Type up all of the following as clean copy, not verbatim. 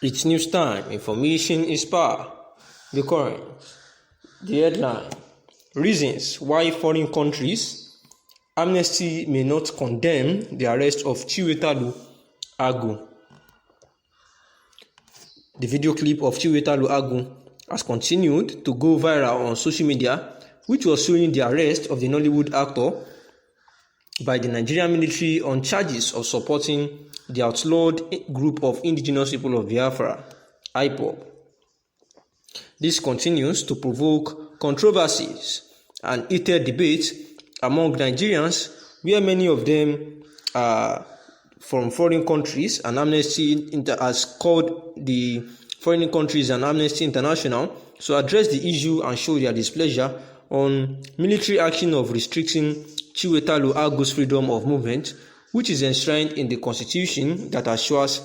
It's news time. Information is power. The current. The headline. Reasons why foreign countries, Amnesty may not condemn the arrest of Chiwetalu Agu. The video clip of Chiwetalu Agu has continued to go viral on social media, which was showing the arrest of the Nollywood actor by the Nigerian military on charges of supporting the outlawed group of indigenous people of Biafra, IPOB. This continues to provoke controversies and heated debates among Nigerians, where many of them are from foreign countries, and Amnesty has called the foreign countries and Amnesty International to address the issue and show their displeasure on military action of restricting Chiwetalu Agu's freedom of movement, which is enshrined in the constitution that assures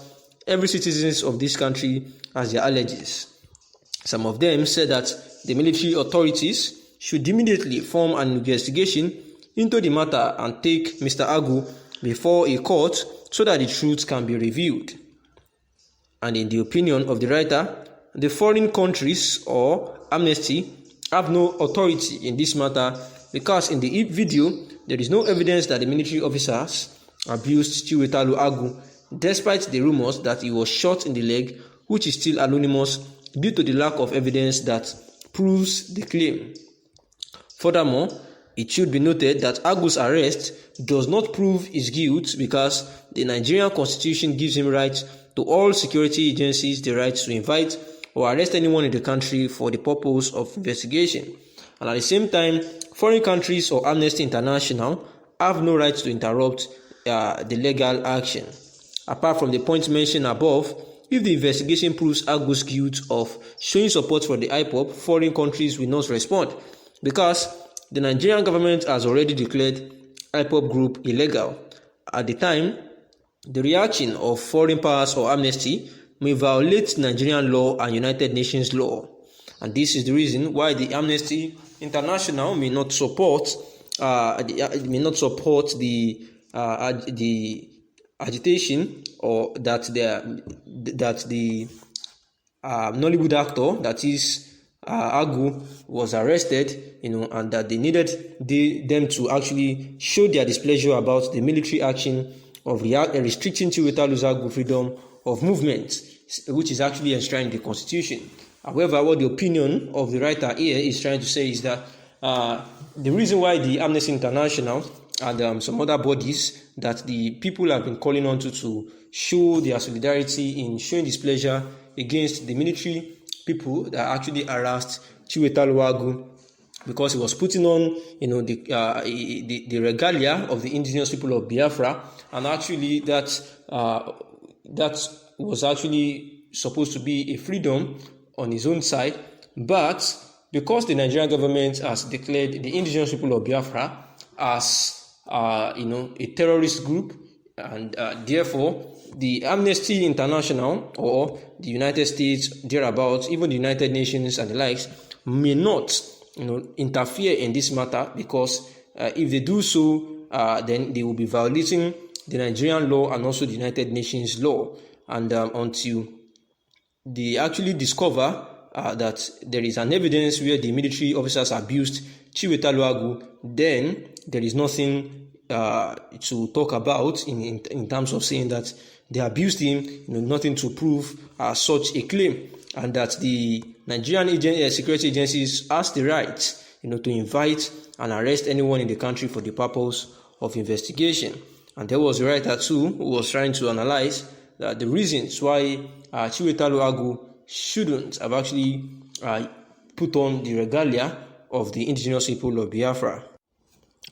every citizen of this country as their alleges. Some of them said that the military authorities should immediately form an investigation into the matter and take Mr. Agu before a court so that the truth can be revealed. And in the opinion of the writer, the foreign countries or Amnesty have no authority in this matter because in the video there is no evidence that the military officers abused Chiwetalu Agu, despite the rumors that he was shot in the leg, which is still anonymous due to the lack of evidence that proves the claim. Furthermore, it should be noted that Agu's arrest does not prove his guilt because the Nigerian constitution gives him right to all security agencies the right to invite or arrest anyone in the country for the purpose of investigation. And at the same time, foreign countries or Amnesty International have no right to interrupt the legal action. Apart from the points mentioned above, if the investigation proves Agu's guilt of showing support for the IPOB, foreign countries will not respond because the Nigerian government has already declared IPOB group illegal. At the time, the reaction of foreign powers or Amnesty may violate Nigerian law and United Nations law. And this is the reason why the Amnesty International may not support the agitation or that the Nollywood actor, that is Agu, was arrested, and that they needed them to actually show their displeasure about the military action of restricting Chiwetalu Agu freedom of movement, which is actually enshrined in the constitution. However, what the opinion of the writer here is trying to say is that the reason why the Amnesty International and some other bodies that the people have been calling on to show their solidarity in showing displeasure against the military people that actually harassed Chiwetalu Agu because he was putting on, the regalia of the indigenous people of Biafra, and actually that was actually supposed to be a freedom on his own side, but because the Nigerian government has declared the indigenous people of Biafra as a terrorist group, and therefore the Amnesty International or the United States thereabouts, even the United Nations and the likes, may not interfere in this matter, because if they do so, then they will be violating the Nigerian law and also the United Nations law. And until they actually discover that there is an evidence where the military officers abused Chiwetalu Agu, then there is nothing to talk about in terms of saying that they abused him, nothing to prove such a claim, and that the Nigerian security agencies has the right to invite and arrest anyone in the country for the purpose of investigation. And there was a writer too who was trying to analyze the reasons why Chiwetalu Agu shouldn't have actually put on the regalia of the indigenous people of Biafra.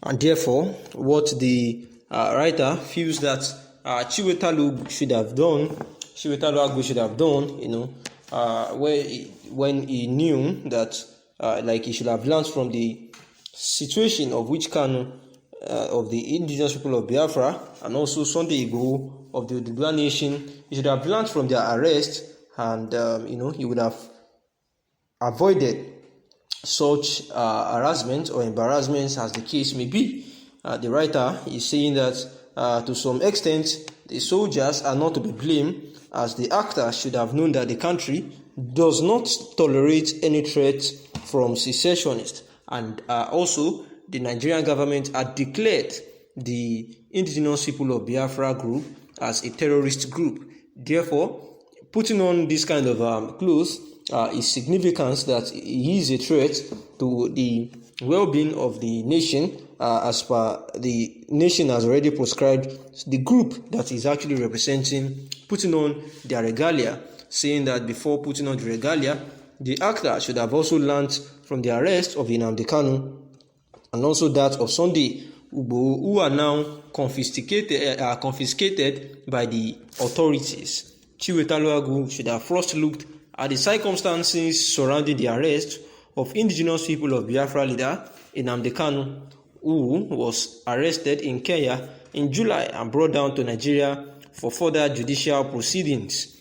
And therefore, what the writer feels that Chiwetalu Agu should have done, when he knew that, he should have learned from the situation of which can of the indigenous people of Biafra and also Sunday Igboho of the Oduduwa nation. He should have learned from their arrest, and he would have avoided such harassment or embarrassments as the case may be. The writer is saying that to some extent the soldiers are not to be blamed, as the actors should have known that the country does not tolerate any threat from secessionists, and also the Nigerian government had declared the indigenous people of Biafra group as a terrorist group. Therefore, putting on this kind of clothes is significant that he is a threat to the well-being of the nation, as per the nation has already proscribed the group that is actually representing putting on their regalia, saying that before putting on the regalia, the actor should have also learned from the arrest of Nnamdi Kanu and also that of Sunday Ugbo, who are now confiscated by the authorities. Chiwetalu should have first looked at the circumstances surrounding the arrest of indigenous people of Biafra leader Nnamdi Kanu, who was arrested in Kenya in July and brought down to Nigeria for further judicial proceedings.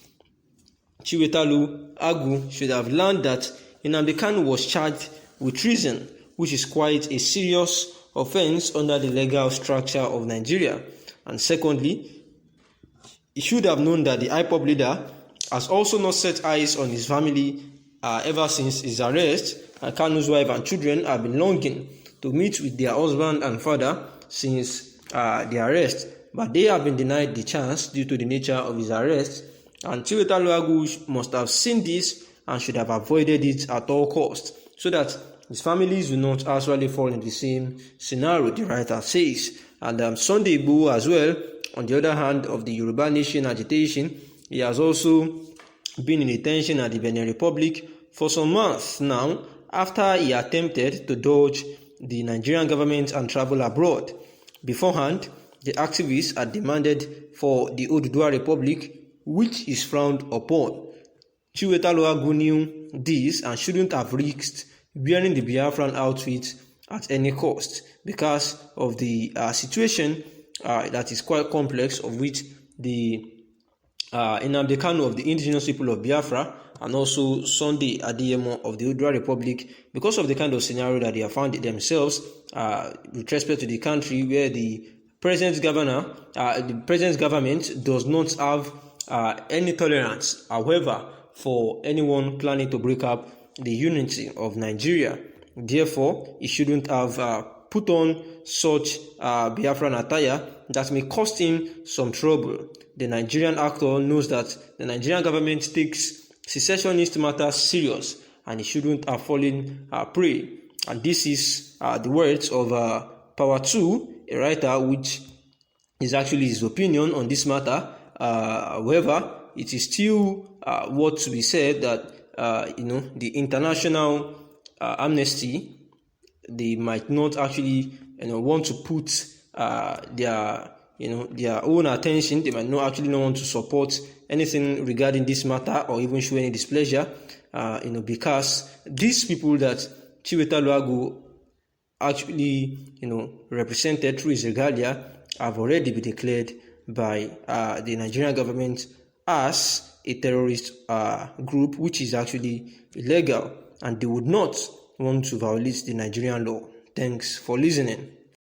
Chiwetalu should have learned that Nnamdi Kanu was charged with treason, which is quite a serious offense under the legal structure of Nigeria. And secondly, he should have known that the IPOB leader has also not set eyes on his family ever since his arrest, and Kanu's wife and children have been longing to meet with their husband and father since the arrest, but they have been denied the chance due to the nature of his arrest, and Chiwetalu must have seen this and should have avoided it at all costs, so that his families will not actually fall in the same scenario, the writer says. And Sunday Igboho as well, on the other hand, of the Yoruba Nation agitation, he has also been in detention at the Benin Republic for some months now, after he attempted to dodge the Nigerian government and travel abroad. Beforehand, the activists had demanded for the Oduduwa Republic, which is frowned upon. Chiwetalu knew this and shouldn't have risked wearing the Biafran outfit at any cost, because of the situation that is quite complex, of which the Nnamdi Kanu of the indigenous people of Biafra and also Sunday Adeyemo of the Oduduwa Republic, because of the kind of scenario that they have found themselves with respect to the country, where the president's government does not have any tolerance, however, for anyone planning to break up the unity of Nigeria. Therefore, he shouldn't have put on such Biafran attire that may cost him some trouble. The Nigerian actor knows that the Nigerian government takes secessionist matters serious, and he shouldn't have fallen prey. And this is the words of Power 2, a writer, which is actually his opinion on this matter. However, it is still what to be said that the international Amnesty, they might not actually want to put their own attention. They might not want to support anything regarding this matter or even show any displeasure, because these people that Chiwetalu actually represented through his regalia have already been declared by the Nigerian government as a terrorist group, which is actually illegal, and they would not want to violate the Nigerian law. Thanks for listening.